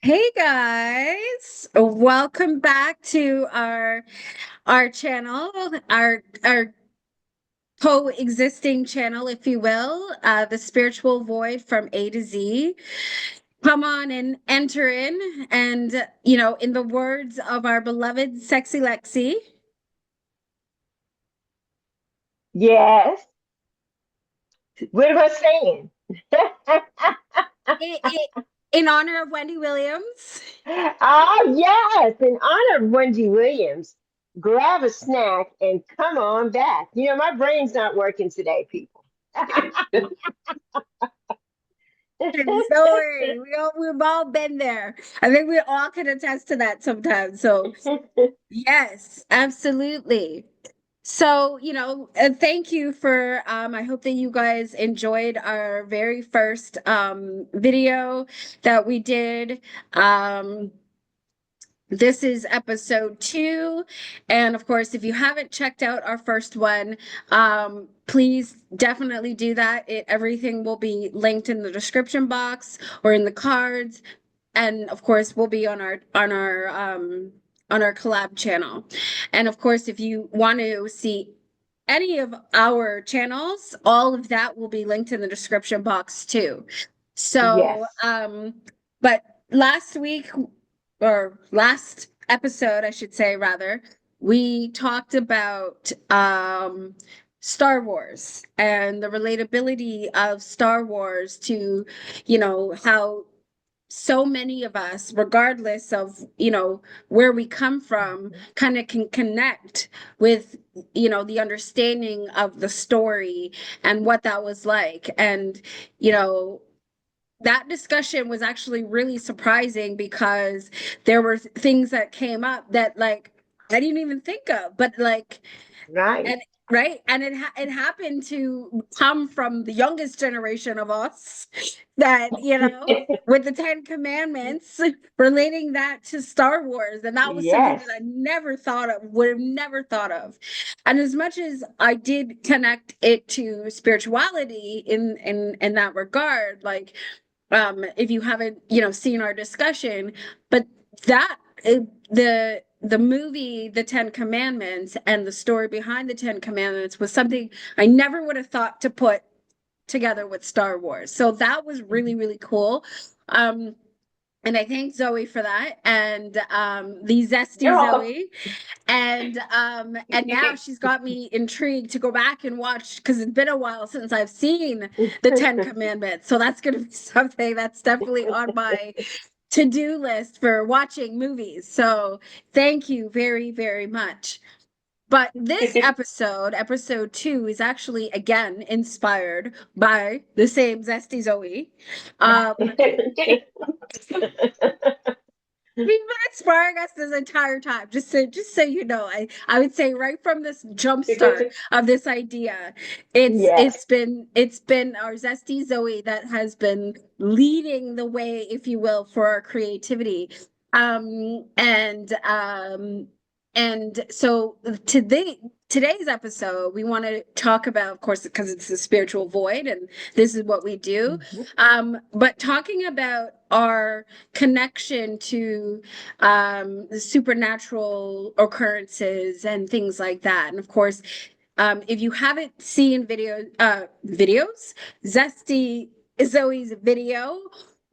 Hey guys, welcome back to our channel, our coexisting channel, if you will, the spiritual void from A to Z. Come on and enter in, and in the words of our beloved Sexy Lexi, Yes. What am I saying? i- in honor of Wendy Williams. Yes. In honor of Wendy Williams, grab a snack and come on back. My brain's not working today, people. And don't worry, we've all been there. I think we all can attest to that sometimes. So yes, absolutely. So, thank you for I hope that you guys enjoyed our very first video that we did. Um this is episode 2, and of course, if you haven't checked out our first one, please definitely do that. Everything will be linked in the description box or in the cards, and of course will be on our collab channel. And of course, if you want to see any of our channels, all of that will be linked in the description box too. So Yes. but last week, or last episode I should say, rather, we talked about Star Wars and the relatability of Star Wars to, how so many of us, regardless of, where we come from, kind of can connect with, the understanding of the story and what that was like. And, you know, that discussion was actually really surprising because there were things that came up that, like, I didn't even think of, but like, Right. and right, and it happened to come from the youngest generation of us, that, with the Ten Commandments, relating that to Star Wars, and that was something that Yes. I never thought of, would have never thought of. And as much as I did connect it to spirituality in that regard, like, if you haven't, seen our discussion, but that the movie The Ten Commandments and the story behind the Ten Commandments was something I never would have thought to put together with Star Wars. So that was really, really cool. Um, and I thank Zoe for that, and the You're Zestie welcome. Zoe, and now she's got me intrigued to go back and watch, because it's been a while since I've seen the Ten Commandments. So that's going to be something that's definitely on my to-do list for watching movies. So thank you very, very much. But this episode, episode 2, is actually again inspired by the same Zesty Zoe. He's been inspiring us this entire time. Just so you know, I would say right from this jump start of this idea, it's Yes. it's been it's been our Zesty Zoe that has been leading the way, if you will, for our creativity. Um and um and so today's episode, we want to talk about, of course, because it's a spiritual void, and this is what we do. Mhm. But talking about our connection to the supernatural occurrences and things like that. And of course, if you haven't seen videos, Zesty Zoe's video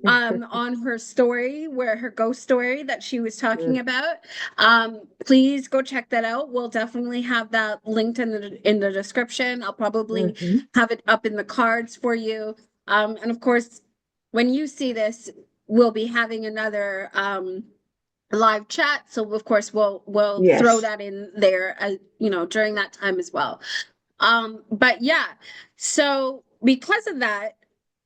on her story, where her ghost story that she was talking about, please go check that out. We'll definitely have that linked in the description. I'll probably Mhm. have it up in the cards for you. And of course, when you see this, we'll be having another live chat, so of course we'll throw Yes. that in there, during that time as well. But yeah, so because of that,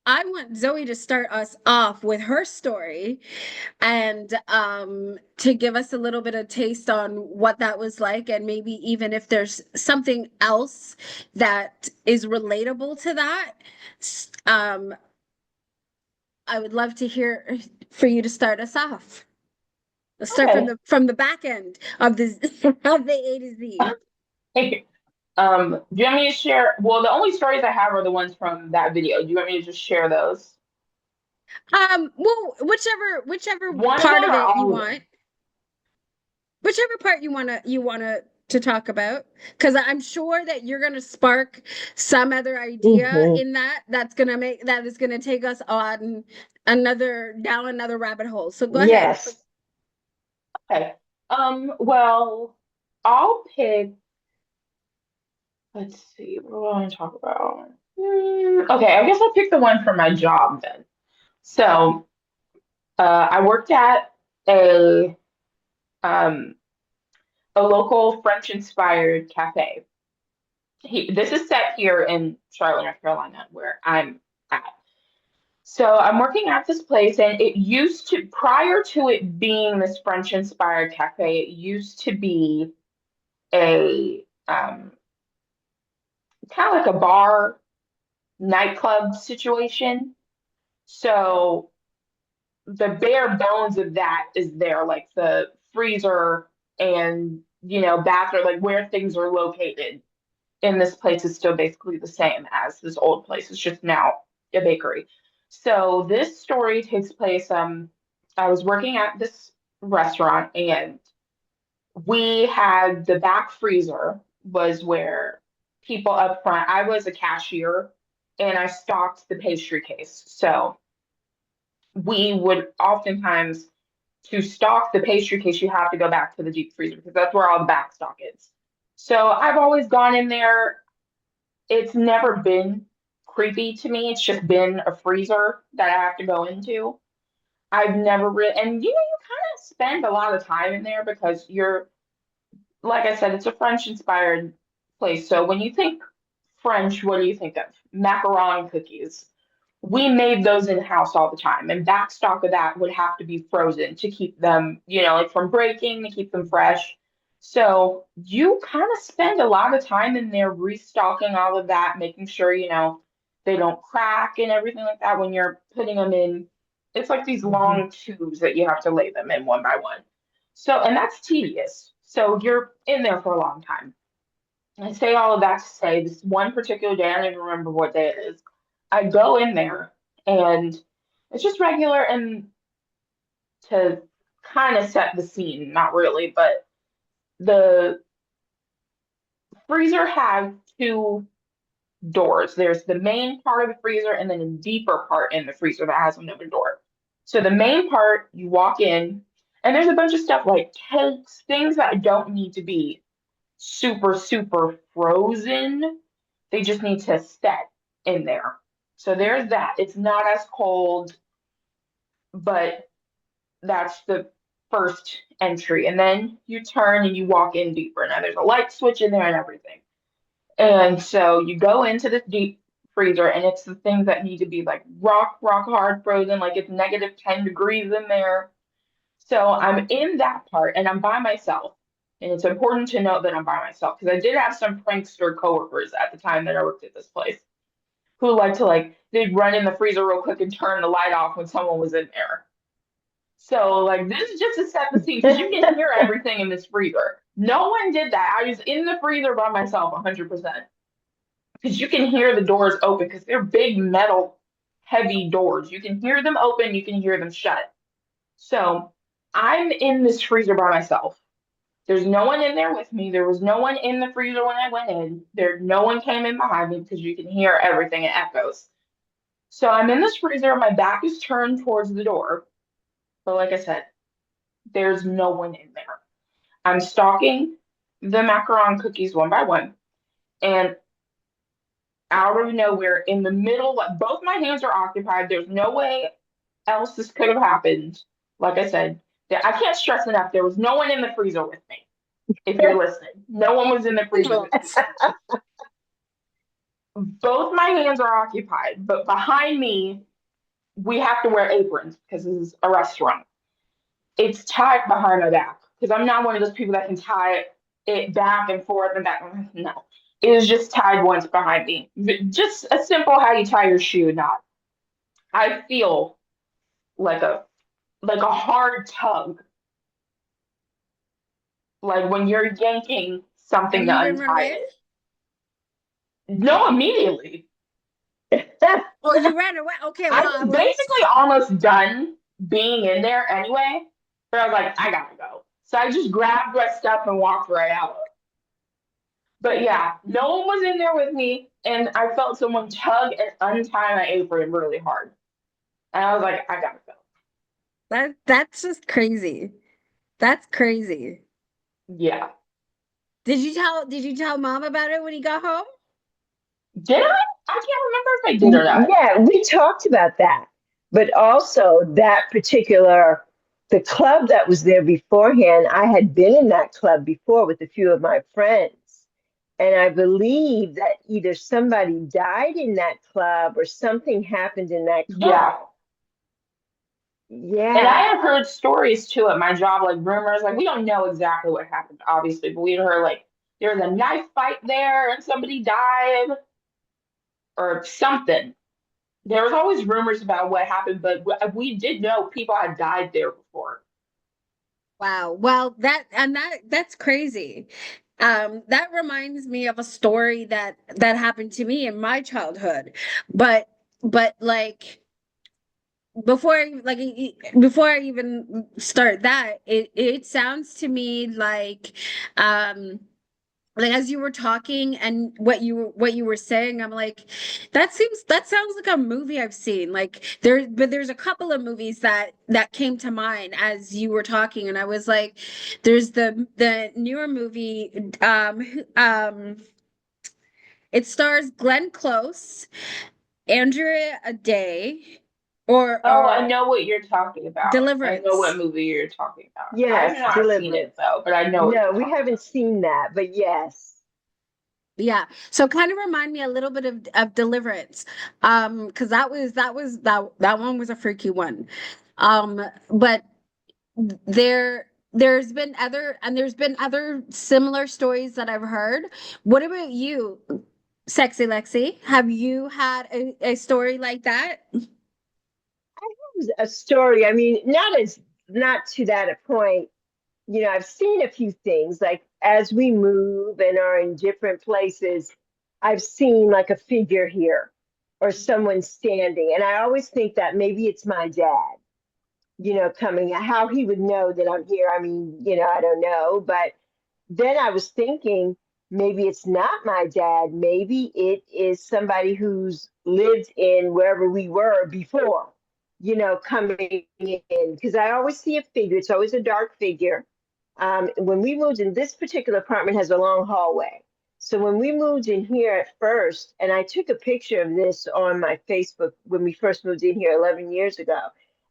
I want Zoe to start us off with her story, and to give us a little bit of taste on what that was like, and maybe even if there's something else that is relatable to that. um I would love to hear for you to start us off. Let's start from Okay. the back end of the of the A to Z. Do you want me to share? Well, the only stories I have are the ones from that video. Do you want me to just share those? Well, whichever One of part them of or it you all of them? want. Whichever part you wanna to talk about, because I'm sure that you're gonna spark some other idea Hmm. in that is gonna take us on down another rabbit hole. So go ahead. Yes. Okay. Well, I'll pick, let's see, what do I want to talk about? Okay, I guess I'll pick the one for my job then. So, I worked at a um a local French-inspired cafe. This is set here in Charlotte, North Carolina, where I'm at. So I'm working at this place, and it used to, prior to it being this French-inspired cafe, it used to be a kind of like a bar nightclub situation. So the bare bones of that is there, like the freezer and bathroom, like where things are located in this place is still basically the same as this old place. It's just now a bakery. So this story takes place. I was working at this restaurant, and we had the back freezer was where people up front. I was a cashier, and I stocked the pastry case. So we would oftentimes, to stock the pastry case, you have to go back to the deep freezer because that's where all the back stock is. So I've always gone in there. It's never been creepy to me. It's just been a freezer that I have to go into. I've never really, and you kind of spend a lot of time in there because you're, like I said, it's a French inspired place. So when you think French, what do you think of? Macaron cookies. We made those in house all the time, and back stock of that would have to be frozen to keep them, like from breaking, to keep them fresh. So you kind of spend a lot of time in there restocking all of that, making sure, they don't crack and everything like that when you're putting them in. It's like these Hmm. long tubes that you have to lay them in one by one. So, and that's tedious. So you're in there for a long time. I say all of that to say this one particular day, I don't even remember what day it is. I go in there, and it's just regular, and to kind of set the scene, not really, but the freezer has two doors. There's the main part of the freezer and then a deeper part in the freezer that has another door. So the main part, you walk in, and there's a bunch of stuff like cakes, things that don't need to be super, super frozen. They just need to set in there. So there's that. It's not as cold, but that's the first entry. And then you turn and you walk in deeper. Now there's a light switch in there and everything. And so you go into this deep freezer, and it's the things that need to be like rock hard frozen, like it's negative 10 degrees in there. So I'm in that part, and I'm by myself. And it's important to note that I'm by myself because I did have some prankster coworkers at the time that I worked at this place who like to, they'd run in the freezer real quick and turn the light off when someone was in there. So like this is just to set the scene because you can hear everything in this freezer. No one did that. I was in the freezer by myself 100% because you can hear the doors open because they're big metal heavy doors. You can hear them open, you can hear them shut. So I'm in this freezer by myself. There's no one in there with me. There was no one in the freezer when I went in. No one came in behind me because you can hear everything. It echoes. So I'm in this freezer. My back is turned towards the door. But like I said, there's no one in there. I'm stalking the macaron cookies one by one. And out of nowhere, in the middle, both my hands are occupied. There's no way else this could have happened. Like I said, I can't stress enough. There was no one in the freezer with me. If you're listening, no one was in the freezer with me. Both my hands are occupied, but behind me, we have to wear aprons because this is a restaurant. It's tied behind my back because I'm not one of those people that can tie it back and forth and back. No, it is just tied once behind me. Just a simple how you tie your shoe knot. I feel like a hard tug, like when you're yanking something And to you didn't run untie away? it. No, immediately. Oh, you ran away. Okay, I well, I was was basically almost done being in there anyway, but I was like, I gotta go. So I just grabbed my stuff and walked right out. But yeah, no one was in there with me, and I felt someone tug and untie my apron really hard. And I was like, I gotta go. that's just crazy. That's crazy. Yeah. Did you tell mom about it when he got home? Did I? I can't remember if I did or not. Yeah, we talked about that. But also that particular the club that was there beforehand, I had been in that club before with a few of my friends. And I believe that either somebody died in that club or something happened in that club. Yeah. And I Yeah. have heard stories too at my job, like rumors. Like we don't know exactly what happened, obviously, but we heard like there was a knife fight there and somebody died or something. There was always rumors about what happened, but we did know people had died there before. Wow. Well, that's crazy. That reminds me of a story that happened to me in my childhood. But like before I even start that, it sounds to me um like as you were talking and what you were saying, I'm like, that sounds like a movie I've seen. Like there's a couple of movies that came to mind as you were talking, and I was like, there's the newer movie, it stars Glenn Close, Andrea Day, Oh, I or know what you're talking about. I know what Deliverance. movie you're talking about. I have Yes, not seen it deliverance. though, but I know what No, you're we talking haven't about. seen that, but yes. Yeah. So kind of remind me a little bit of Deliverance. Because that one was a freaky one. But there's been other similar stories that I've heard. What about you, Sexy Lexi? Have you had a story like that? A story. I mean, not to that point. I've seen a few things like as we move and are in different places, I've seen like a figure here or someone standing. And I always think that maybe it's my dad, coming, how he would know that I'm here. I mean, I don't know. But then I was thinking maybe it's not my dad. Maybe it is somebody who's lived in wherever we were before, coming in. Because I always see a figure. It's always a dark figure. When we moved in, this particular apartment has a long hallway. So when we moved in here at first, and I took a picture of this on my Facebook when we first moved in here 11 years ago,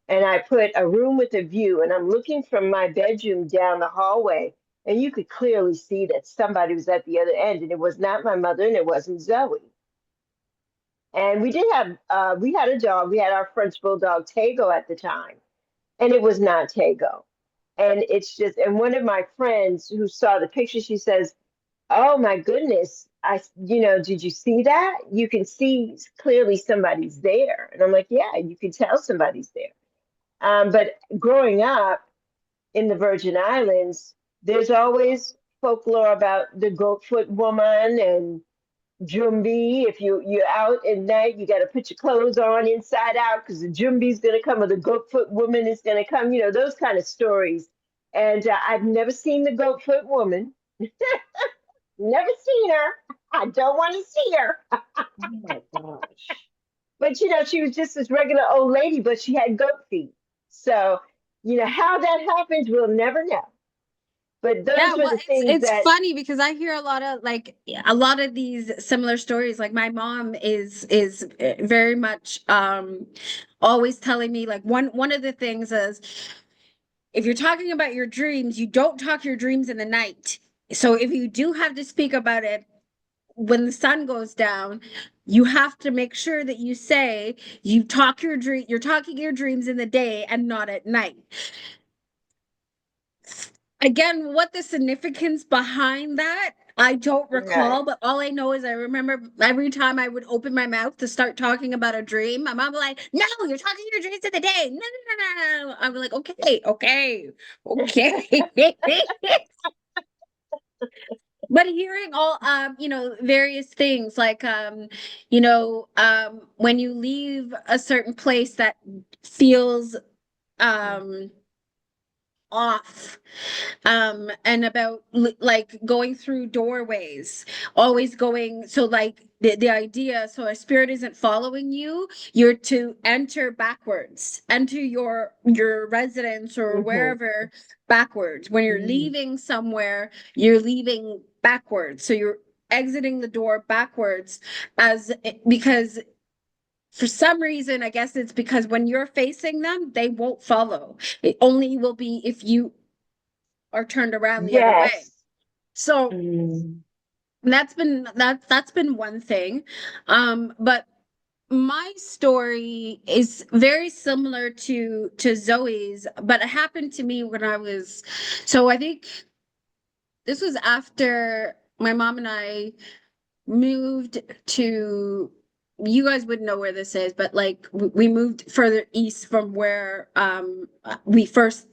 and I put a room with a view, and I'm looking from my bedroom down the hallway, and you could clearly see that somebody was at the other end, and it was not my mother, and it wasn't Zoe. And we had a dog. We had our French bulldog Tago at the time, and it was not Tago. And it's just, and one of my friends who saw the picture, she says, "Oh my goodness, did you see that? You can see clearly somebody's there." And I'm like, "Yeah, you can tell somebody's there." But growing up in the Virgin Islands, there's always folklore about the goatfoot woman and Jumbi. If you're out at night, you got to put your clothes on inside out because the Jumbi's gonna come or the goatfoot woman is gonna come. Those kind of stories. And I've never seen the goatfoot woman. Never seen her. I don't want to see her. Oh my gosh. But she was just this regular old lady, but she had goat feet. So how that happens, we'll never know. But Yeah, those were well, the it's things it's that. funny because I hear a lot of these similar stories. Like my mom is very much always telling me, like, one of the things is, if you're talking about your dreams, you don't talk your dreams in the night. So if you do have to speak about it when the sun goes down, you have to make sure that you say you're talking your dreams in the day and not at night. Again, what the significance behind that, I don't Right. recall, but all I know is I remember every time I would open my mouth to start talking about a dream, my mom would be like, "No, you're talking your dreams of the day. No, no, no, no, no." I'm like, okay, okay, okay. but hearing all various things like when you leave a certain place that feels um off, and about like going through doorways, always going, so like the idea, so a spirit isn't following you, you're to enter backwards, enter your residence or Hmm. wherever backwards. When you're Hmm. leaving somewhere, you're leaving backwards, so you're exiting the door backwards, because for some reason, I guess it's because when you're facing them, they won't follow. It only will be if you are turned around the other way. Yes. So Mm. that's been one thing. But my story is very similar to Zoe's, but it happened to me when I was, so I think this was after my mom and I moved to, you guys wouldn't know where this is, but like we moved further east from where we first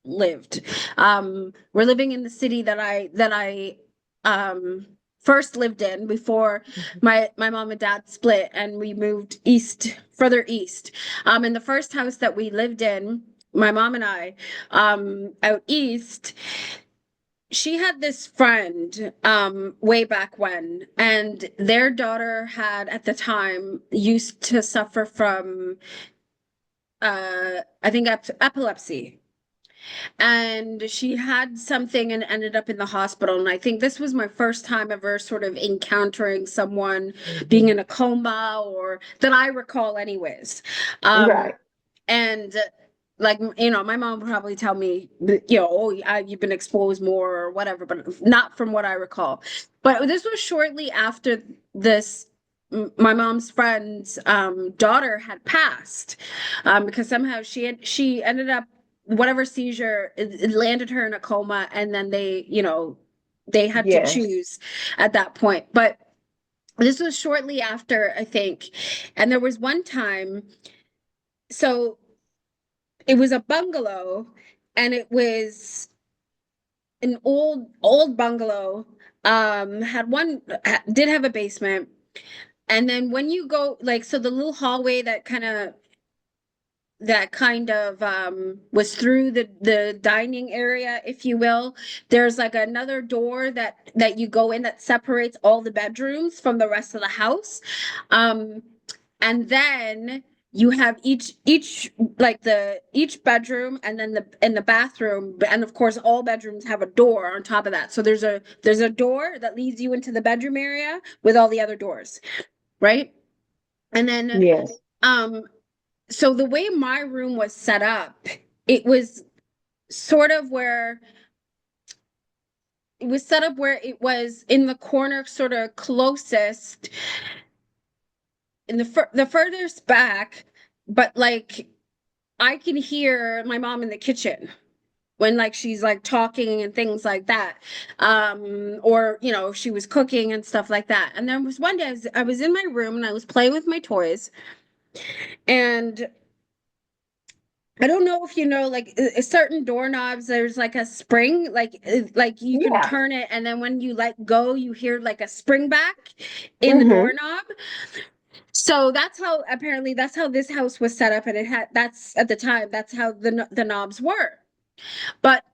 lived. We're living in the city that I um first lived in before my mom and dad split, and we moved east, further east. In the first house that we lived in, my mom and I, out east, she had this friend way back when, and their daughter had at the time used to suffer from I think epilepsy, and she had something and ended up in the hospital. And I think this was my first time ever sort of encountering someone being Hmm. in a coma, or that I recall anyways. Um, Right. and like, my mom would probably tell me, oh, you've been exposed more or whatever, but not from what I recall. But this was shortly after this. My mom's friend's daughter had passed, because somehow she ended up, whatever seizure, it landed her in a coma, and then they had to Yes. choose at that point. But this was shortly after, I think. And there was one time, so it was a bungalow, and it was an old bungalow, had one, did have a basement. And then when you go, like, so the little hallway that kind of was through the dining area, if you will, there's like another door that you go in that separates all the bedrooms from the rest of the house. um and then you have each like the each bedroom, and then the bathroom, and of course all bedrooms have a door on top of that, so there's a door that leads you into the bedroom area with all the other doors, right? And then Yes. um so the way my room was set up, it was sort of where it was set up where it was in the corner, sort of closest, in the furthest back, but like I can hear my mom in the kitchen when like she's like talking and things like that, or she was cooking and stuff like that. And there was one day I was in my room and I was playing with my toys, and I don't know if you know, like certain doorknobs, there's like a spring, like you can Yeah. turn it, and then when you let go, you hear like a spring back in the Hmm. doorknob. So that's how this house was set up, and that's at the time, that's how the knobs were. But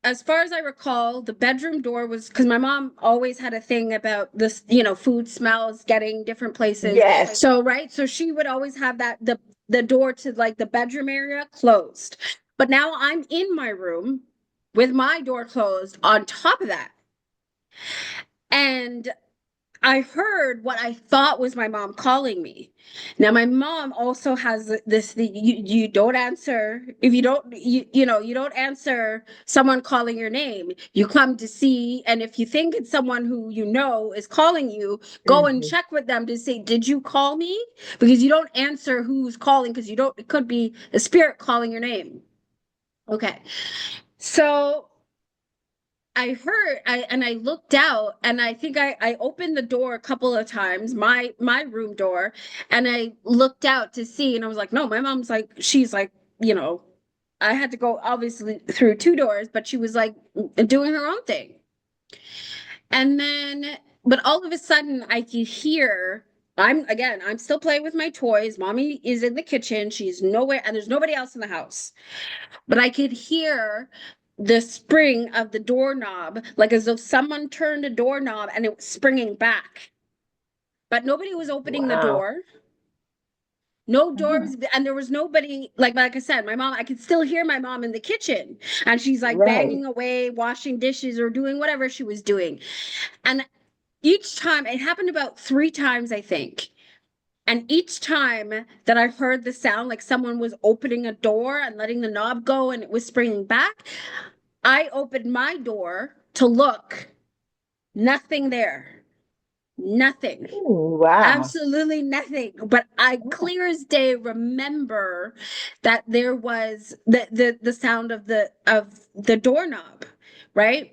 as far as I recall, the bedroom door was, because my mom always had a thing about this, food smells getting different places. Yes. So, right. So she would always have the door to like the bedroom area closed. But now I'm in my room with my door closed on top of that. And I heard what I thought was my mom calling me. Now, my mom also has this thing, you don't answer. If you don't, you don't answer someone calling your name. You come to see, and if you think it's someone who you know is calling you, go and Hmm. check with them to say, did you call me? Because you don't answer who's calling, because you don't, it could be a spirit calling your name. Okay. So and I looked out, and I think I opened the door a couple of times, my room door, and I looked out to see, and I was like, no, my mom's like, she's like, you know, I had to go obviously through two doors, but she was like doing her own thing. And then, but all of a sudden, I could hear. I'm still playing with my toys. Mommy is in the kitchen. She's nowhere, and there's nobody else in the house. But I could hear the spring of the doorknob, like as though someone turned a doorknob and it was springing back. But nobody was opening the Wow. door. No Mhm. doors, and there was nobody. Like I said, my mom. I could still hear my mom in the kitchen, and she's like Right. banging away, washing dishes or doing whatever she was doing. And each time, it happened about 3 times, I think. And each time that I heard the sound, like someone was opening a door and letting the knob go and it was springing back, I opened my door to look. Nothing there. Nothing. Ooh, wow. Absolutely nothing. But I clear as day remember that there was the sound of the doorknob, right?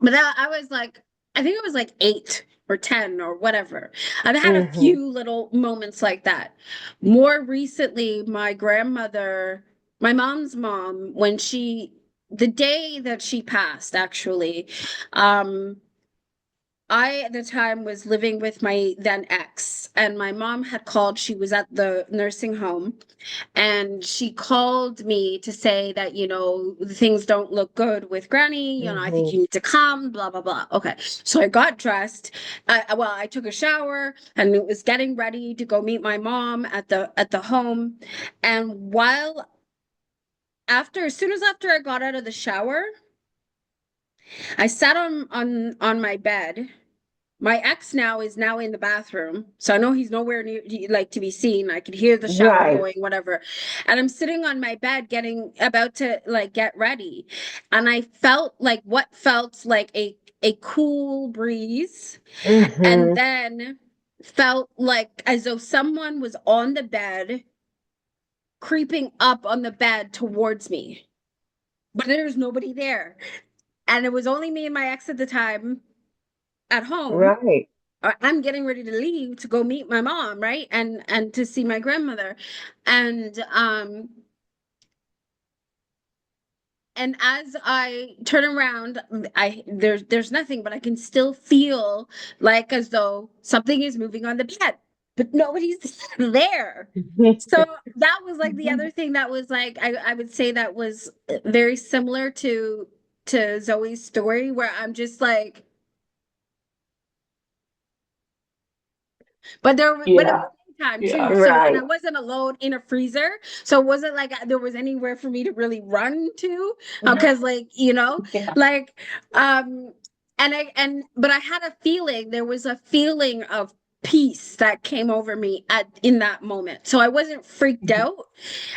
But I was like, I think it was like 8 or 10 or whatever. I've had a Mm-hmm. few little moments like that. More recently, my grandmother, my mom's mom, the day that she passed, actually, um, I at the time was living with my then ex, and my mom had called. She was at the nursing home, and she called me to say that, things don't look good with Granny. I think Mm-hmm. you need to come, blah, blah, blah. Okay. So I got dressed. I took a shower and it was getting ready to go meet my mom at the home. And as soon as after I got out of the shower, I sat on my bed. My ex now is now in the bathroom, so I know he's nowhere near like to be seen. I could hear the shower Right. going, whatever. And I'm sitting on my bed getting about to like get ready. And I felt like what felt like a cool breeze, and Mm-hmm. then felt like as though someone was on the bed, creeping up on the bed towards me. But there's nobody there. And it was only me and my ex at the time at home. Right. I'm getting ready to leave to go meet my mom, right? And to see my grandmother. And and as I turn around, there's nothing, but I can still feel like as though something is moving on the bed, but nobody's there. So that was like the other thing that was like I would say that was very similar to Zoe's story, where I'm just like, but it Yeah. was daytime too. Yeah. So, and I Right. wasn't alone in a freezer. So it wasn't like there was anywhere for me to really run to. Because like, Yeah. like, but I had a feeling, there was a feeling of peace that came over me in that moment. So I wasn't freaked Mhm. out.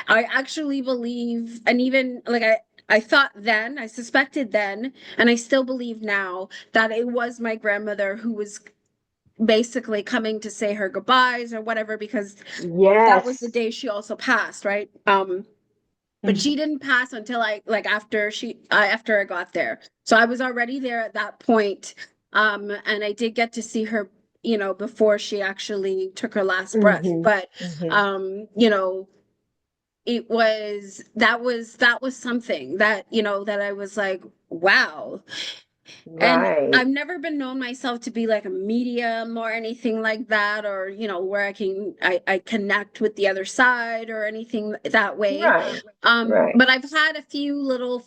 I actually believe, and even like I suspected then, and I still believe now that it was my grandmother who was basically coming to say her goodbyes or whatever, because that was the Yes. day she also passed, right? But Mhm. she didn't pass until I like after I got there. So I was already there at that point. And I did get to see her, before she actually took her last breath. Mm-hmm. But Mm-hmm. that was something that, that I was like, wow. And Right. I've never been known myself to be like a medium or anything like that, or, where I connect with the other side or anything that way. Right. Right. But I've had a few little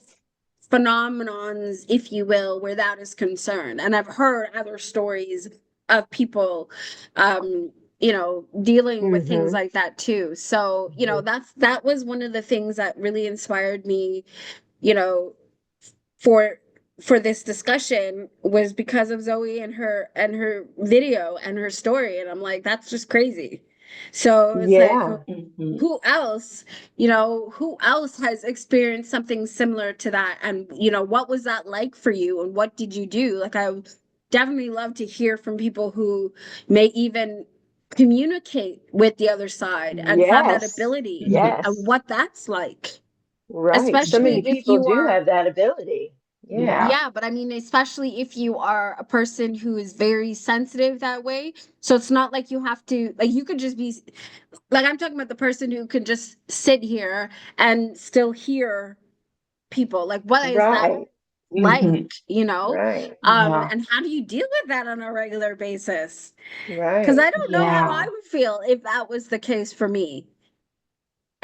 phenomenons, if you will, where that is concerned. And I've heard other stories of people, dealing with things Mm-hmm. like that too. So, that was one of the things that really inspired me, you know, for this discussion, was because of Zoe and her video and her story. And I'm like, that's just crazy. So it's like, Yeah. Mhm. who else has experienced something similar to that? And what was that like for you? And what did you do? Like, I would definitely love to hear from people who may even communicate with the other side and have that Yes. ability, Mhm. and Yes. what that's like, Right. So especially many if people you do are. have that ability. Yeah. Yeah. Yeah, but I mean, especially if you are a person who is very sensitive that way. So it's not like you have to, like, you could just be, like, I'm talking about the person who can just sit here and still hear people. Like, what is that? Right. like, Hmm. you know? Right. Yeah. And how do you deal with that on a regular basis? Because I Right. don't know how I Yeah. would feel if that was the case for me.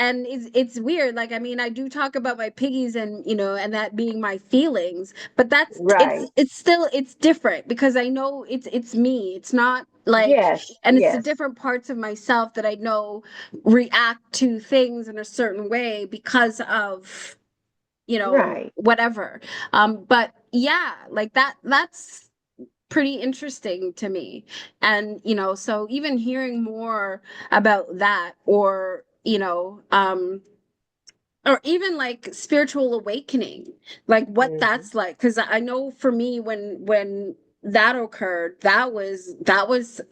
And it's weird. Like, I mean, I do talk about my piggies and, and that being my feelings, but that's Right. it's still it's different because I know it's me. It's not like, Yes. and it's the Yes. different parts of myself that I know react to things in a certain way because of, Right. whatever. But yeah, like that's pretty interesting to me. And, so even hearing more about that, or even like spiritual awakening, like what Hmm. that's like. Because I know for me, when that occurred, that was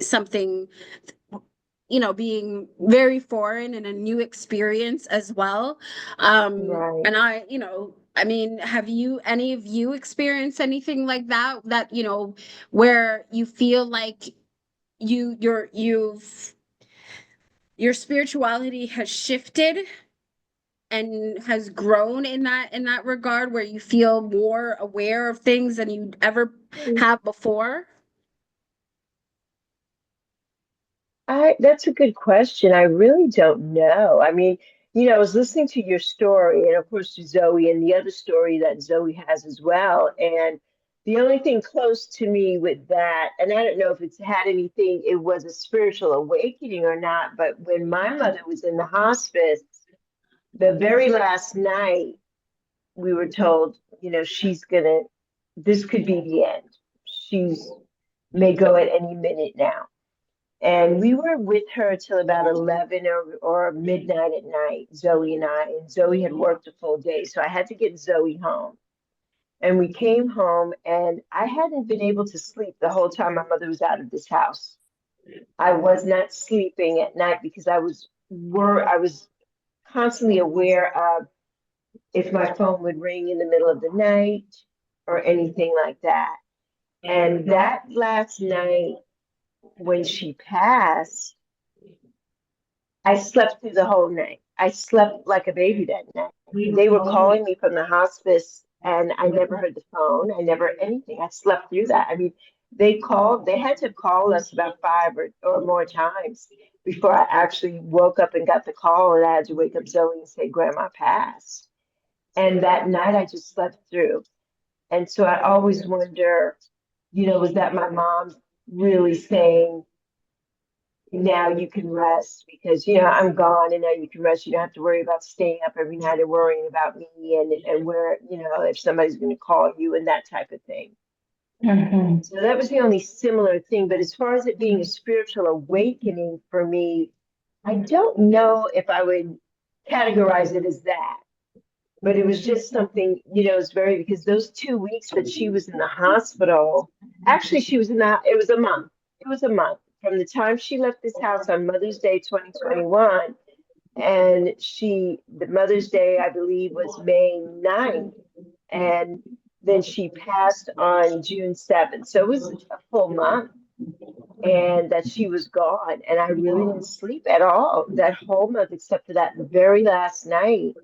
something, being very foreign and a new experience as well. Right. And I mean, have any of you experienced anything like that, where you feel like you've your spirituality has shifted and has grown in that regard, where you feel more aware of things than you ever have before? That's a good question. I really don't know. I mean, I was listening to your story, and of course, to Zoe, and the other story that Zoe has as well. And the only thing close to me with that, and I don't know if it's had anything, it was a spiritual awakening or not, but when my mother was in the hospice, the very last night, we were told, this could be the end. She's may go at any minute now. And we were with her till about 11 or midnight at night, Zoe and I. And Zoe had worked a full day. So I had to get Zoe home. And we came home, and I hadn't been able to sleep the whole time my mother was out of this house. I was not sleeping at night because I was constantly aware of if my phone would ring in the middle of the night or anything like that. And that last night when she passed, I slept through the whole night. I slept like a baby that night. They were calling me from the hospice, and I never heard the phone. I never anything. I slept through that. I mean, they had to call us about five or more times before I actually woke up and got the call, and I had to wake up Zoe and say, Grandma passed. And that night I just slept through. And so I always wonder, was that my mom really saying, now you can rest because I'm gone and now you can rest. You don't have to worry about staying up every night and worrying about me and where if somebody's going to call you and that type of thing. Hmm. So that was the only similar thing. But as far as it being a spiritual awakening for me, I don't know if I would categorize it as that. But it was just something, it's very because those 2 weeks that she was in the hospital, actually she was it was a month. It was a month from the time she left this house on Mother's Day 2021. And the Mother's Day, I believe, was May 9th. And then she passed on June 7th. So it was a full month and that she was gone. And I really didn't sleep at all that whole month, except for that very last night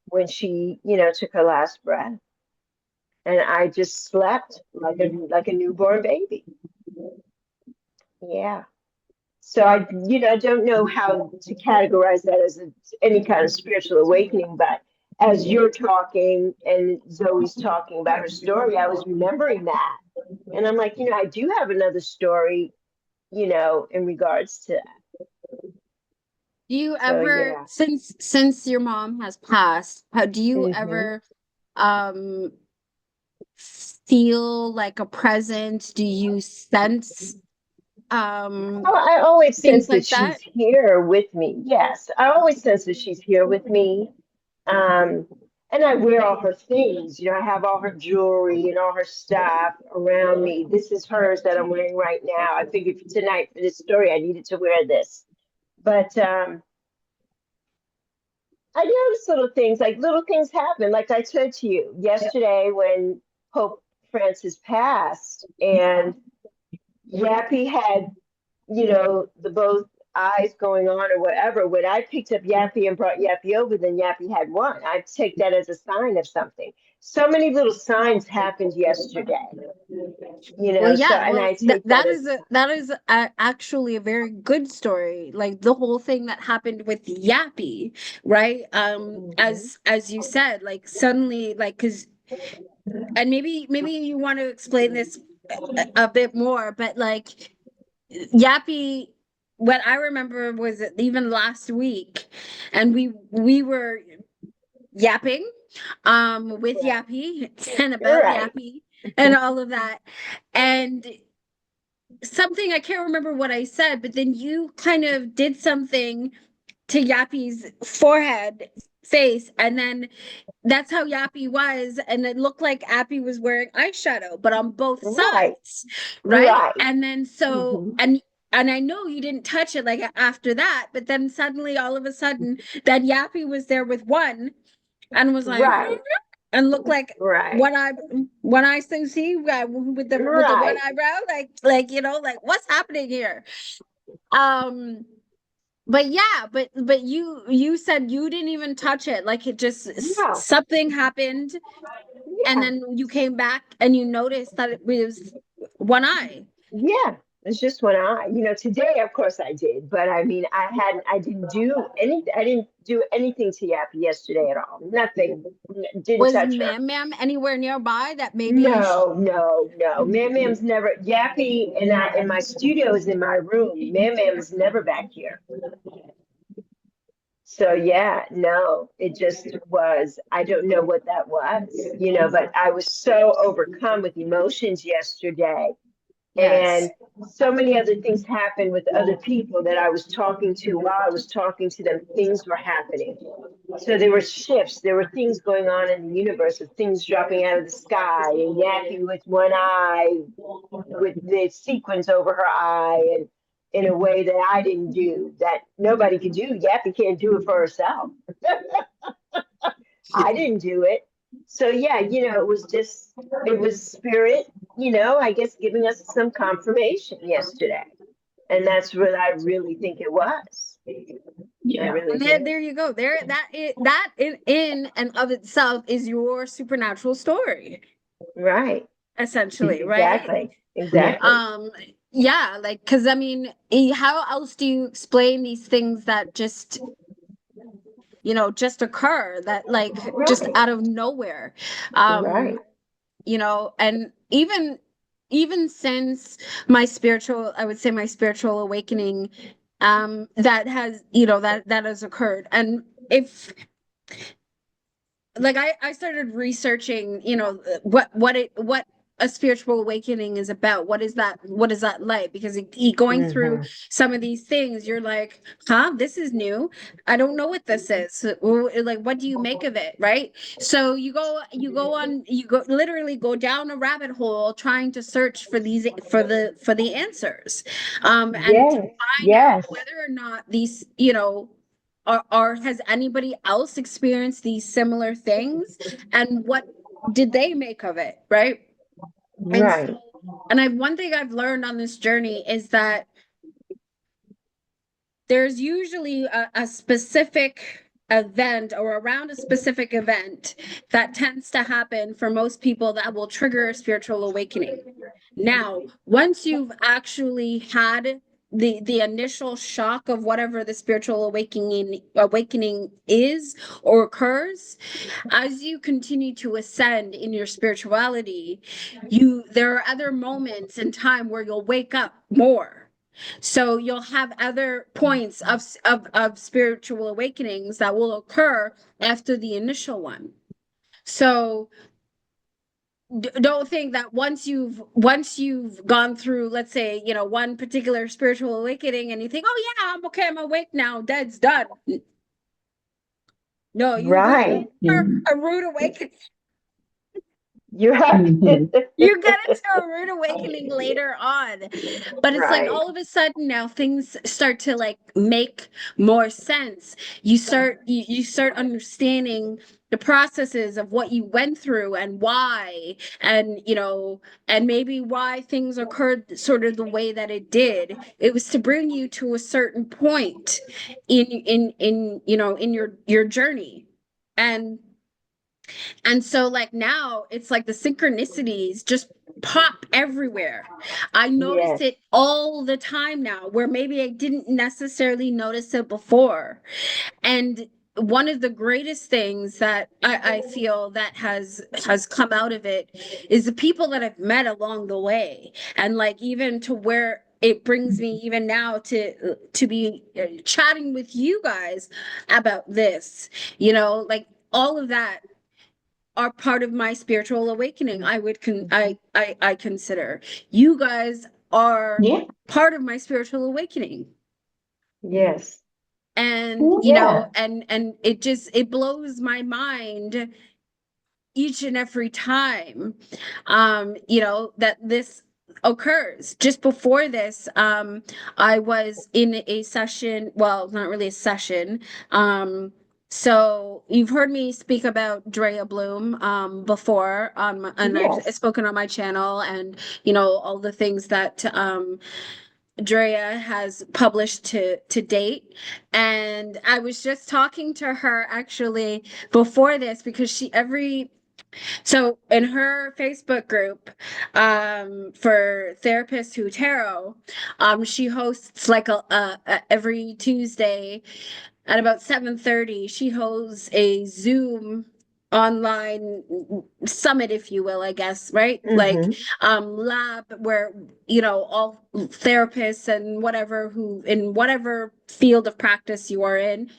when she, took her last breath. And I just slept like a newborn baby. Yeah. So I don't know how to categorize that as any kind of spiritual awakening, but as you're talking and Zoe's talking about her story, I was remembering that. And I'm like, I do have another story, in regards to that. Do you So ever, yeah. since your mom has passed, do you Hmm. ever um feel like a presence? Do you sense um I always sense things that like she's that? here with me. Yes, I always sense that she's here with me. Um, and I wear all her things. I have all her jewelry and all her stuff around me. This is hers that I'm wearing right now. I figured for tonight for this story, I needed to wear this. But I notice little things, like little things happen. Like I said to you yesterday when Pope Francis passed, and Yappy had, the both. eyes going on or whatever. When I picked up Yappy and brought Yappy over, then Yappy had one. I take that as a sign of something. So many little signs happened yesterday, Well, so, yeah, and well, I take that as, actually a very good story. Like the whole thing that happened with Yappy, right? Mhm. As you said, like suddenly, like, because, and maybe you want to explain this a bit more, but like Yappy, what I remember was even last week, and we were yapping, with Right. Yappy and about Right. Yappy and all of that, and something I can't remember what I said, but then you kind of did something to Yappy's forehead, face, and then that's how Yappy was, and it looked like Yappy was wearing eyeshadow, but on both Right. sides, right? Right. And then so Hmm. and I know you didn't touch it like after that, but then suddenly all of a sudden that Yappy was there with one and was like Right. and looked like Right. one eye see with the one Right. eyebrow, like like what's happening here? Um, but yeah, but you said you didn't even touch it, like it just No. something happened, and Yeah. then you came back and you noticed that it was one eye. Yeah, it's just one eye. Today, of course, I did, but I mean, I didn't do anything to Yappy yesterday at all. Nothing. Didn't Was touch her. Ma'am anywhere nearby that maybe No, no, no. Mam's never. Yappy and my studio is in my room. Mam is never back here. So yeah, no, it just was. I don't know what that was, but I was so overcome with emotions yesterday. yes. And so many other things happened with other people that I was talking to while I was talking to them. Things were happening. So there were shifts, there were things going on in the universe of things dropping out of the sky and Yappy with one eye, with the sequins over her eye, and in a way that I didn't do, that nobody could do. Yappy can't do it for herself. I didn't do it. So yeah, it was spirit, I guess giving us some confirmation yesterday. And that's what I really think it was. I Yeah. really And do. there you go. That in and of itself is your supernatural story, Right. essentially, right? Exactly. Yeah. Exactly. Um, yeah, like because I mean, how else do you explain these things that just just occur, that like just Right. out of nowhere? Um, Right. and even since my spiritual, I would say my spiritual awakening, that has that has occurred, and if like I started researching, what a spiritual awakening is about. What is that like? Because going through Hmm. some of these things, you're like, huh, this is new. I don't know what this is. Like, what do you make of it, right? So you literally go down a rabbit hole trying to search for these for the answers, and to Yes. find out Yes. whether or not these, or has anybody else experienced these similar things, and what did they make of it, right? And so, Right. and I one thing I've learned on this journey is that there's usually a specific event, or around a specific event, that tends to happen for most people that will trigger a spiritual awakening. Now, once you've actually had the initial shock of whatever the spiritual awakening is or occurs, as you continue to ascend in your spirituality, there are other moments in time where you'll wake up more. So you'll have other points of spiritual awakenings that will occur after the initial one. So don't think that once you've gone through, let's say, one particular spiritual awakening, and you think, oh yeah, I'm okay, I'm awake now, dead's done. No, you go Right. through a rude awakening. You have You get into a rude awakening later on. But it's like right. all of a sudden now things start to like make more sense. You start understanding the processes of what you went through and why, and and maybe why things occurred sort of the way that it did. It was to bring you to a certain point in your journey. And so like now it's like the synchronicities just pop everywhere. I notice Yes. it all the time now where maybe I didn't necessarily notice it before. And one of the greatest things that I feel that has come out of it is the people that I've met along the way. And like even to where it brings me even now to be chatting with you guys about this, like all of that are part of my spiritual awakening. I would I consider you guys are Yeah. part of my spiritual awakening. Yes. And Yeah. and it blows my mind each and every time that this occurs. Just before this, I was in a session, well, not really a session. So you've heard me speak about Drea Bloom before, and I've Yes. spoken on my channel, and all the things that Drea has published to date. And I was just talking to her actually before this because so in her Facebook group for therapists who tarot, she hosts like every Tuesday at about 7:30, she hosts a Zoom online summit, if you will, I guess, right? Like Mm-hmm. lab where all therapists and whatever who in whatever field of practice you are in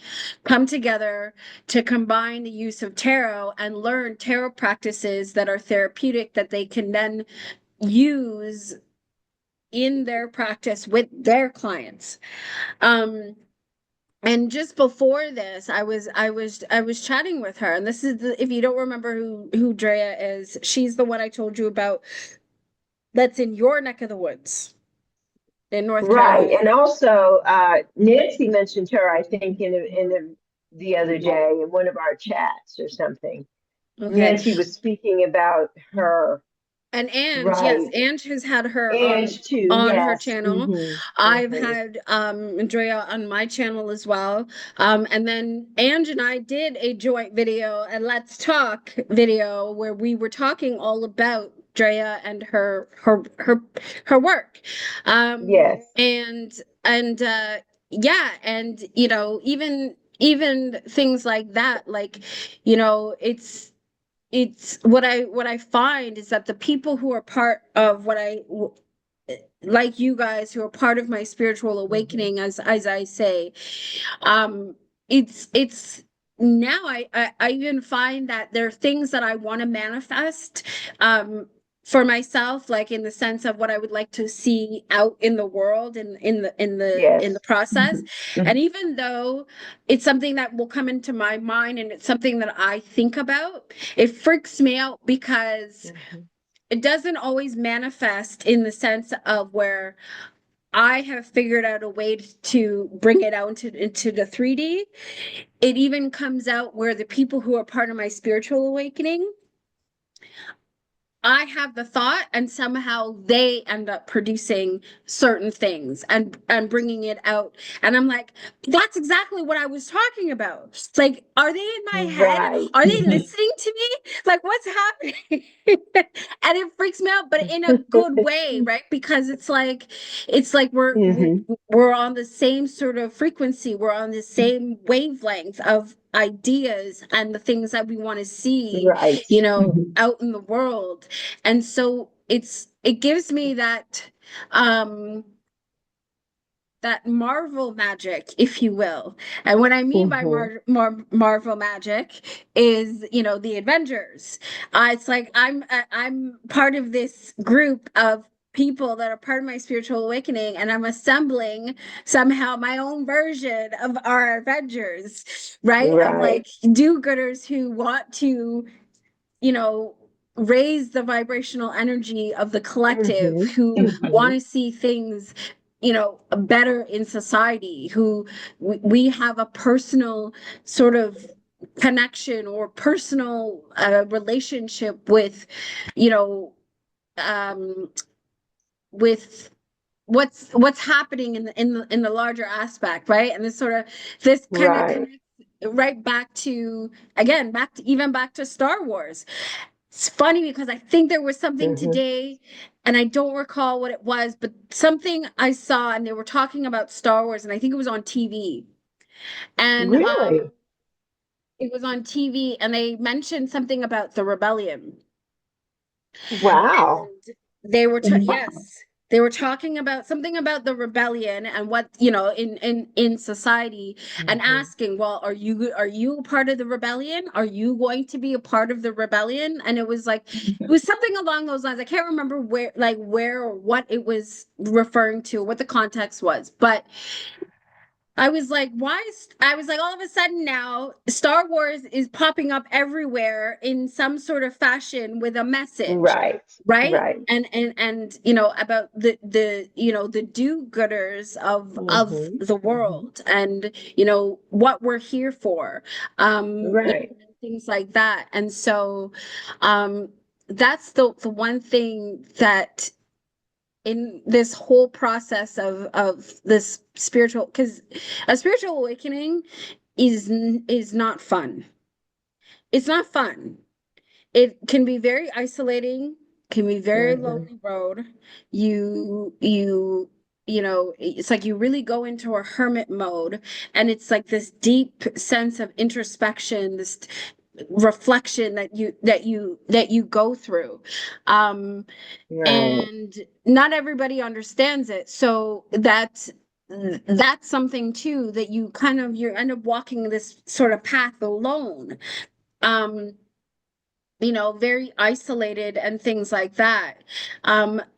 come together to combine the use of tarot and learn tarot practices that are therapeutic that they can then use in their practice with their clients. And just before this, I was chatting with her, and this is if you don't remember who Drea is, she's the one I told you about that's in your neck of the woods in North Right. Carolina. And also, Nancy mentioned her, I think, the other day in one of our chats or something. Okay. Nancy was speaking about her. And Ange, yes, Right. Ange has had her And too. on her Yes. channel. Mm-hmm. I've Mm-hmm. had Andrea on my channel as well. And then Ange and I did a joint video, a Let's Talk video, where we were talking all about Drea and her work. Yes. And yeah, and even things like that, like it's what I find is that the people who are part of like you guys who are part of my spiritual Mm-hmm. awakening, as I say, um it's now I even find that there are things that I want to manifest um for myself, like in the sense of what I would like to see out in the world and in the Yes. process. Mm-hmm. And even though it's something that will come into my mind and it's something that I think about, it freaks me out because Mm-hmm. it doesn't always manifest in the sense of where I have figured out a way to bring it out into the 3D. It even comes out where the people who are part of my spiritual awakening, I have the thought and somehow they end up producing certain things and bringing it out. And I'm like, that's exactly what I was talking about. It's like, are they in my head? Right. Are they listening to me? Like, what's happening? And it freaks me out, but in a good way, right? Because it's like Mm-hmm. we're on the same sort of frequency. We're on the same wavelength of ideas and the things that we want to see, Right. Mm-hmm. out in the world. And so it gives me um that Marvel magic, if you will. And what I mean by Mm-hmm. Marvel magic is, the Avengers. It's like I'm part of this group of people that are part of my spiritual awakening, and I'm assembling somehow my own version of our Avengers, right? Of Right. like do-gooders who want to, you know, raise the vibrational energy of the collective, Mm-hmm. who Mm-hmm. want to see things, better in society, who we have a personal sort of connection or personal relationship with, you know, um, with what's happening in the larger aspect, right? And this kind of Right. connects right back to, again, back to Star Wars. It's funny because I think there was something Mm-hmm. today, and I don't recall what it was, but something I saw, and they were talking about Star Wars, and I think it was on TV. And Really? it was on TV, and they mentioned something about the rebellion. Wow. And they were Wow. yes, they were talking about something about the rebellion and what, in society, and Mm-hmm. asking, well, are you a part of the rebellion? Are you going to be a part of the rebellion? And it was like, it was something along those lines. I can't remember where or what it was referring to, what the context was, but I was like, I was like, all of a sudden now, Star Wars is popping up everywhere in some sort of fashion with a message, Right. right? Right. And about the do-gooders of Mm-hmm. the Mm-hmm. world, and what we're here for, Right. things like that. And so, um, that's the one thing that, in this whole process of this spiritual, because a spiritual awakening is not fun. It's not fun. It can be very isolating, can be very Mm-hmm. lonely road. It's like you really go into a hermit mode, and it's like this deep sense of introspection, this reflection that you go through. um Right. and not everybody understands it, so that's something too, that you end up walking this sort of path alone, um very isolated and things like that.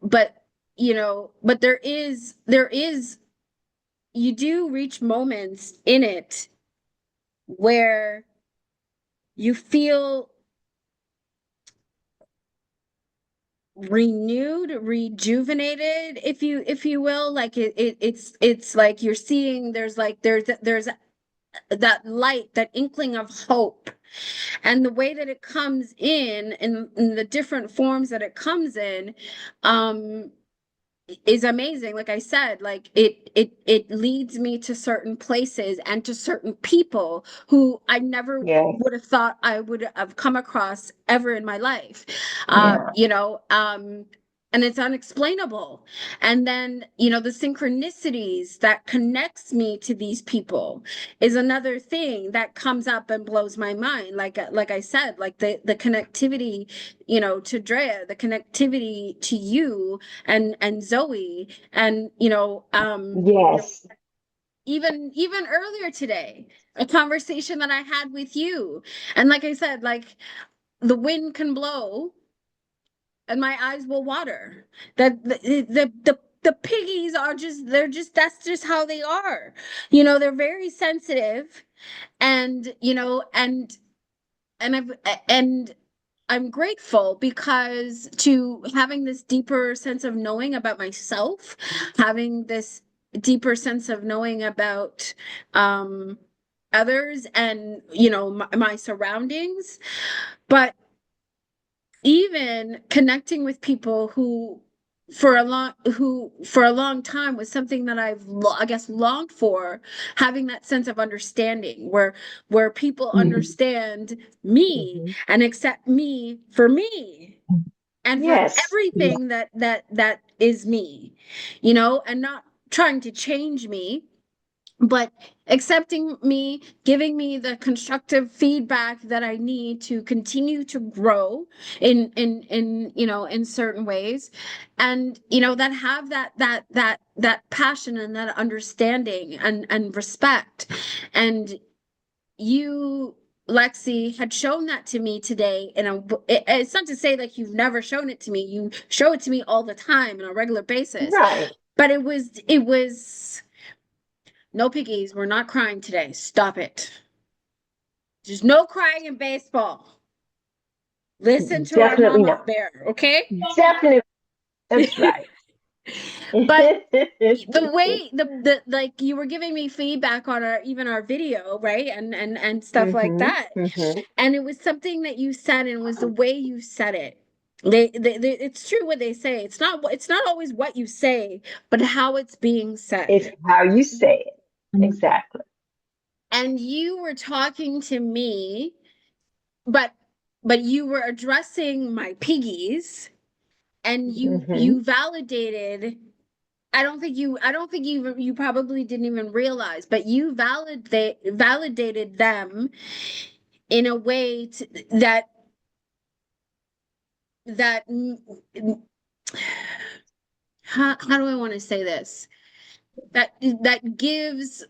But there is you do reach moments in it where you feel renewed, rejuvenated, if you will. Like it's like you're seeing, there's that light, that inkling of hope, and the way that it comes in the different forms that it comes in, um is amazing. Like I said, like it leads me to certain places and to certain people who I never Yes. would have thought I would have come across ever in my life. Yeah. And it's unexplainable. And then, the synchronicities that connects me to these people is another thing that comes up and blows my mind. Like I said, like the connectivity, to Drea, the connectivity to you and Zoe, and Yes. even earlier today, a conversation that I had with you. And like I said, like, the wind can blow and my eyes will water. That the piggies are just, that's just how they are. They're very sensitive, and and I've and I'm grateful, because to having this deeper sense of knowing about myself, having this deeper sense of knowing about um others, and my surroundings, but even connecting with people who for a long time was something that I guess longed for, having that sense of understanding, where people Mhm. understand me Mm-hmm. and accept me for me, and for Yes. Yeah. everything that is me, and not trying to change me, but accepting me, giving me the constructive feedback that I need to continue to grow in certain ways, and that have that passion and that understanding and respect. And you, Lexi, had shown that to me today. It's not to say like you've never shown it to me. You show it to me all the time on a regular basis. Right. But it was no piggies. We're not crying today. Stop it. There's no crying in baseball. Listen to our Definitely mama not. bear, okay? Definitely. That's right. But the way the like you were giving me feedback on our even our video, right? And stuff like Mm-hmm. that. Mm-hmm. And it was something that you said, and it was the way you said it. It's true what they say. It's not always what you say, but how it's being It's said. how you say it. Exactly. And you were talking to me, but you were addressing my piggies, and Mm-hmm. you validated. I don't think you probably didn't even realize, but you validated them in a way that that how do I want to say this? That gives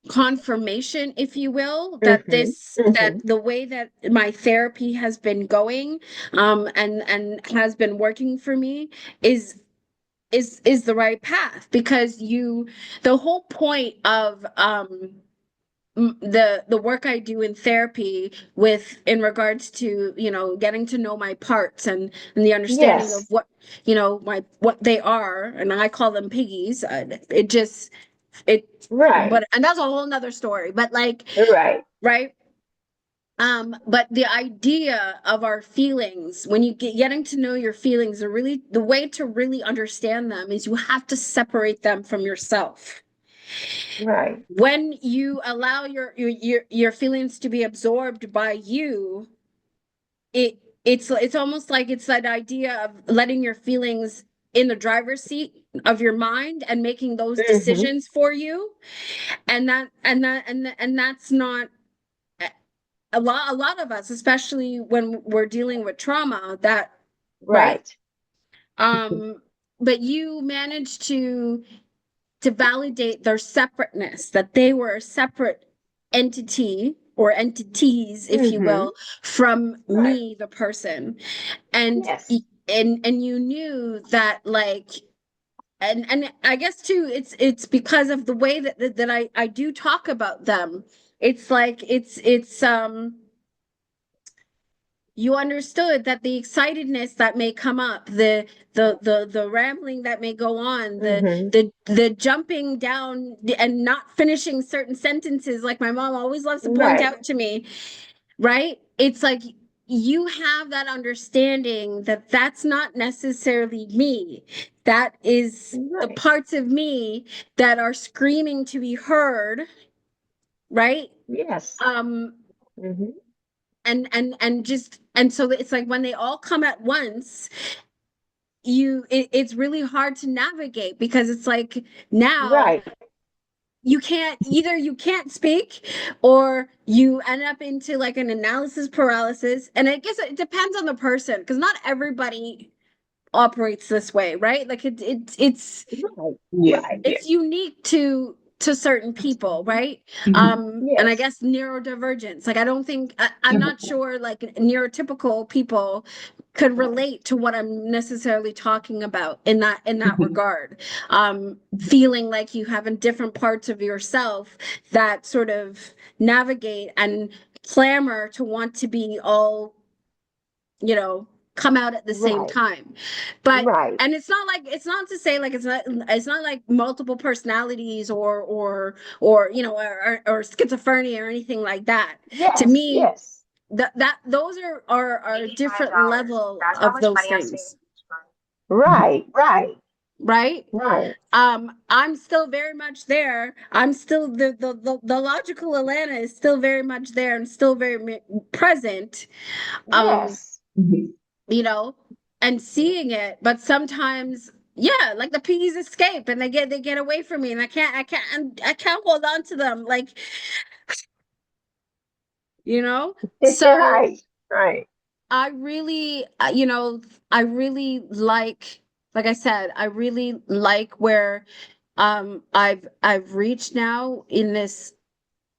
confirmation, if you will, that Mm-hmm. that Mm-hmm. the way that my therapy has been going, and has been working for me is is the right path, because the whole point of the work I do in therapy with in regards to, getting to know my parts, and the understanding of Yes. what, what they are, and I call them piggies. It just it Right. but and that's a whole nother story, but like, Right. right. But the idea of our feelings, when getting to know your feelings, are really the way to really understand them is you have to separate them from yourself. Right. When you allow your feelings to be absorbed by you, it's almost like it's that idea of letting your feelings in the driver's seat of your mind and making those Mm-hmm. decisions for you. And that's not a lot of us, especially when we're dealing with trauma, that, right. Right. um but you managed to validate their separateness, that they were a separate entity or entities, if you Mm-hmm. will, from Right. me, the person. And Yes. and you knew that, like, and I guess too, it's because of the way that I do talk about them. It's like it's you understood that the excitedness that may come up, the rambling that may go on, Mm-hmm. the jumping down and not finishing certain sentences, like my mom always loves to point Right. out to me, right? It's like you have that understanding that that's not necessarily me. That is the Right. parts of me that are screaming to be heard, right? Yes. Um, Mm-hmm. and so it's like when they all come at once, it's really hard to navigate, because it's like now Right. you can't speak, or you end up into like an analysis paralysis. And I guess it depends on the person, because not everybody operates this way, right? Like Right. Yeah, Right. yeah. it's unique to certain people, right? Mhm. And I Yes. guess neurodivergence, like I don't think I'm not sure like neurotypical people could relate to what I'm necessarily talking about in that Mhm. regard. Feeling like you have in different parts of yourself that sort of navigate and clamor to want to be all, come out at the same Right. time. But Right. and it's not to say like it's not like multiple personalities, or or schizophrenia or anything like that. To Yes. me, Yes. that those are a different level of those things, Mhm. Right. Right. right? Right. I'm still very much there. I'm still the logical Alana is still very much there and still very present. um Yes. Mhm. you know, and seeing it. But sometimes, yeah, like the peas escape and they get away from me, and I can't hold on to them, like, So Right. Right. I really, I really like I said, I really like where I've reached now in this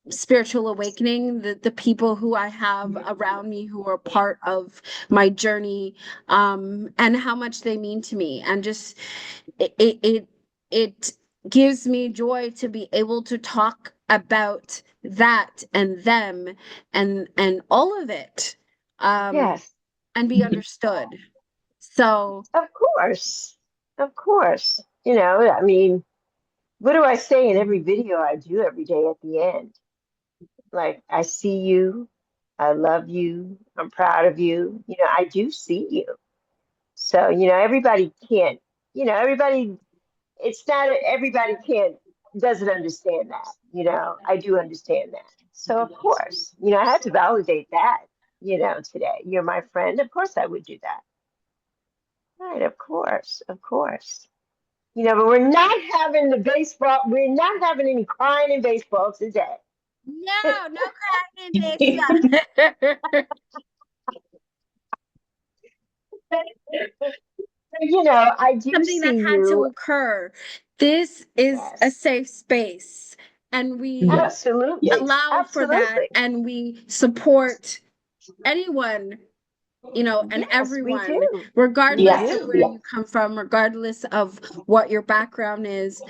spiritual awakening, the people who I have around me who are part of my journey, and how much they mean to me, and just it gives me joy to be able to talk about that and them and all of it, Yes. and be understood. So Of course. Of course. You know, I mean, what do I say in every video I do every day at the end? Like, I see you. I love you. I'm proud of you. You know, I do see you. So, you know, everybody can't, you know, everybody, it's not, everybody can't, doesn't understand that. You know, I do understand that. So, of course, you know, I had to validate that, you know, today. You're my friend. Of course, I would do that. Right. Of course. Of course. You know, but we're not having the baseball, we're not having any crying in baseball today. no, no crying in this. You know, I do Something that see had to you. occur. This is a Yes, safe space, and we Yes. absolutely. Yes. allow for that, Absolutely. and we support anyone, and Yes, we everyone, do. We regardless Yes. of do. where you come from, regardless of what your background is.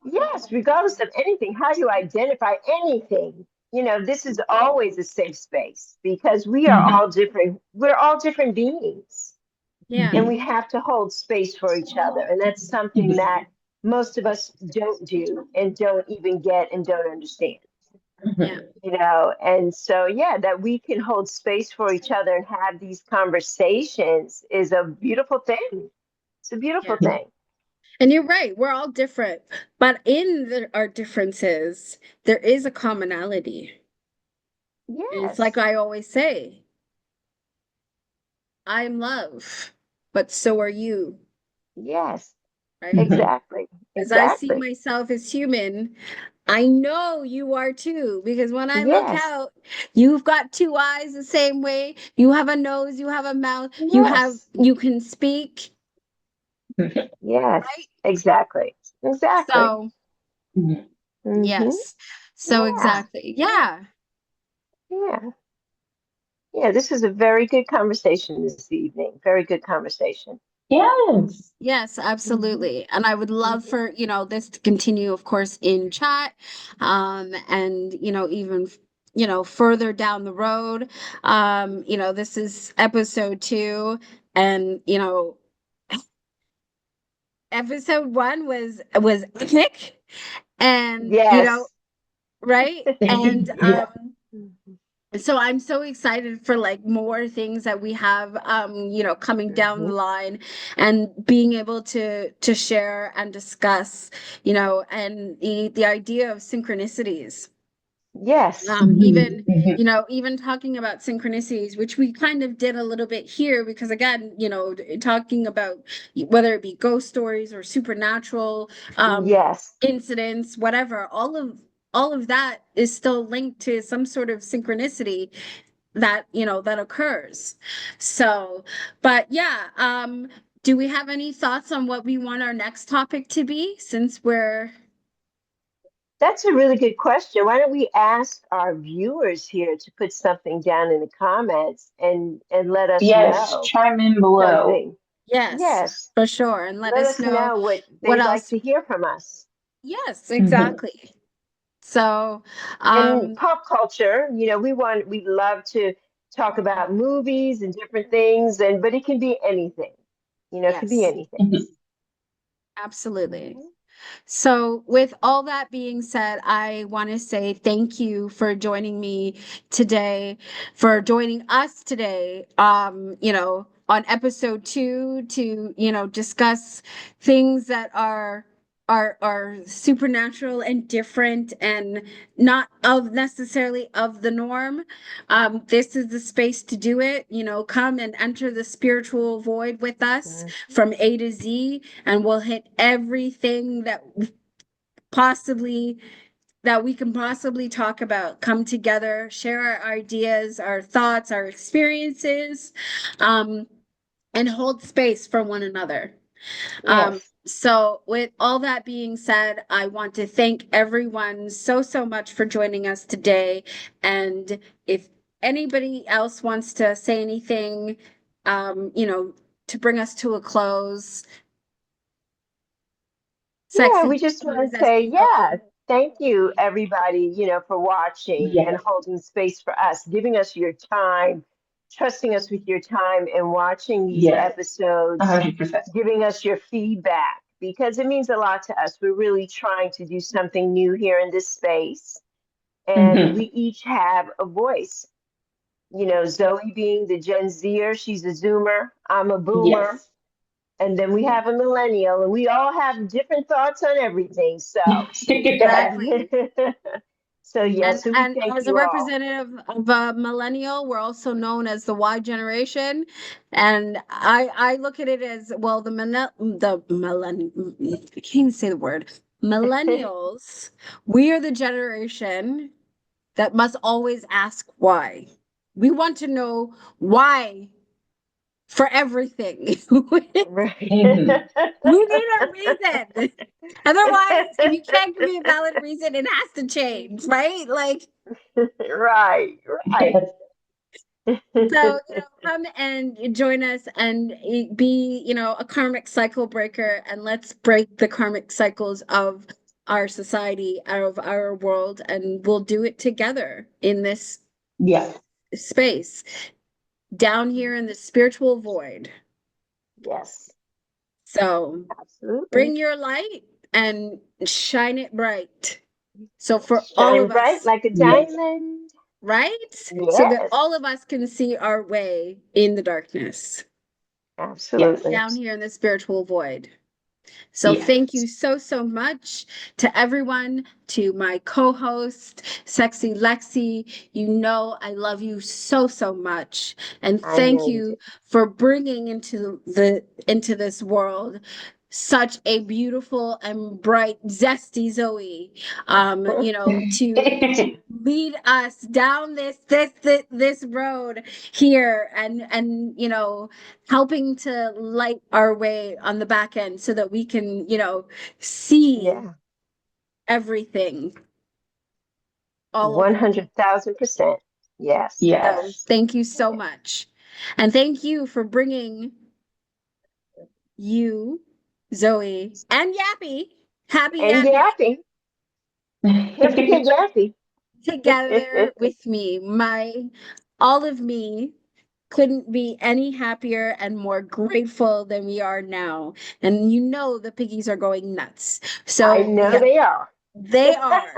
Yes, regardless of anything, how you identify anything, you know, this is always a safe space because we are Mhm. all different. We're all different beings Yeah, and we have to hold space for each other. And that's something that most of us don't do and don't even get and don't understand. yeah, You know, and so yeah, that we can hold space for each other and have these conversations is a beautiful thing. It's a beautiful yeah. thing. And you're right, we're all different, but in our differences, there is a commonality. And it's like Yes, I always say, I'm love, but so are you, yes, right? exactly, As I see exactly. myself as human, I know you are too, because when I look Yes, out, you've got two eyes the same way. You have a nose, you have a mouth, yes, you can speak, yes, right? exactly, exactly. So, Mm-hmm. yes. So Yeah, exactly. Yeah. yeah, yeah. This is a very good conversation this evening. Very good conversation. Yes. Yes, Mm-hmm. absolutely. And I would love for, this to continue, of course, in chat, and, even, further down the road. This is episode 2, and, episode 1 was epic, and, Yes. right? And, Yeah. so I'm so excited for like more things that we have, coming down Mm-hmm. the line, and being able to share and discuss, and the idea of synchronicities. Yes. Even, even talking about synchronicities, which we kind of did a little bit here, because again, talking about whether it be ghost stories or supernatural Yes. incidents, whatever, all of that is still linked to some sort of synchronicity that, that occurs. So, but yeah, do we have any thoughts on what we want our next topic to be, since we're That's a really good question. Why don't we ask our viewers here to put something down in the comments and let us Yes. know Chime in below. something. yes, Yes. for sure, and let Let us us know know what what they'd like else. to hear from us. Yes, Mhm. exactly. So, And um, pop culture, you know, we love to talk about movies and different things and but it can be anything. You know, it could be yes, anything. absolutely. Mhm. So, with all that being said, I want to say thank you for joining me today, for joining us today, on episode 2, to, discuss things that are supernatural and different, and not of necessarily of the norm. This is the space to do it. Come and enter the spiritual void with us Mhm. from A to Z, and we'll hit everything possibly that we can possibly talk about, come together, share our ideas, our thoughts, our experiences, um, and hold space for one another. Yes. So, with all that being said, I want to thank everyone so, so much for joining us today. And if anybody else wants to say anything, to bring us to a close, Yeah, Sexy we just want to say, Zestie Zoe. thank you, everybody, for watching and Yes. holding space for us, giving us your time, trusting us with your time and watching these Yes. episodes, 100%. giving us your feedback because it means a lot to us. We're really trying to do something new here in this space. And we each have a voice. Zoe being the Gen Zer, she's a Zoomer, I'm a Boomer. Yes. And then we have a millennial, and we all have different thoughts on everything. So, Yes. Exactly. so yes, And so we and thank as a you all. representative of a millennial, we're also known as the Y generation. And I look at it as well, the millenn I can't even say the word. Millennials, we are the generation that must always ask why. We want to know why for everything. Right. Hmm. We need a reason. Otherwise, if you can't give me a valid reason, it has to change, right? Like, Right, right. so, come and join us and be, a karmic cycle breaker, and let's break the karmic cycles of our society, of our world, and we'll do it together in this Yes. space down here in the spiritual void. Yes, So absolutely. bring your light and shine it bright. So for all Shine of bright us, like a Yes. diamond. right? So that Yes, all of us can see our way in the darkness Yes. absolutely. down here in the spiritual void. So Yes. thank you so, so much to everyone, to my co-host, Sexy Lexi. You know I love you so, so much. And I thank know you you for bringing into this world such a beautiful and bright, zesty Zoe. To lead us down this road here, and helping to light our way on the back end so that we can, see Yeah, everything all over. 100,000%. Yes. So Yes. thank you so much. And thank you for bringing you, Zoe, and Yappy, Happy And Yappy, Yappy. Can't forget Yappy. together with me. All of me couldn't be any happier and more grateful than we are now. And the piggies are going nuts. I So, know yeah, they are. they are.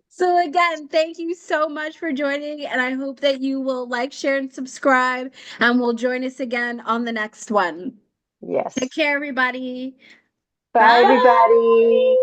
So, again, thank you so much for joining. And I hope that you will like, share, and subscribe. And will join us again on the next one. Take Yes. care, everybody. Bye, Bye. everybody.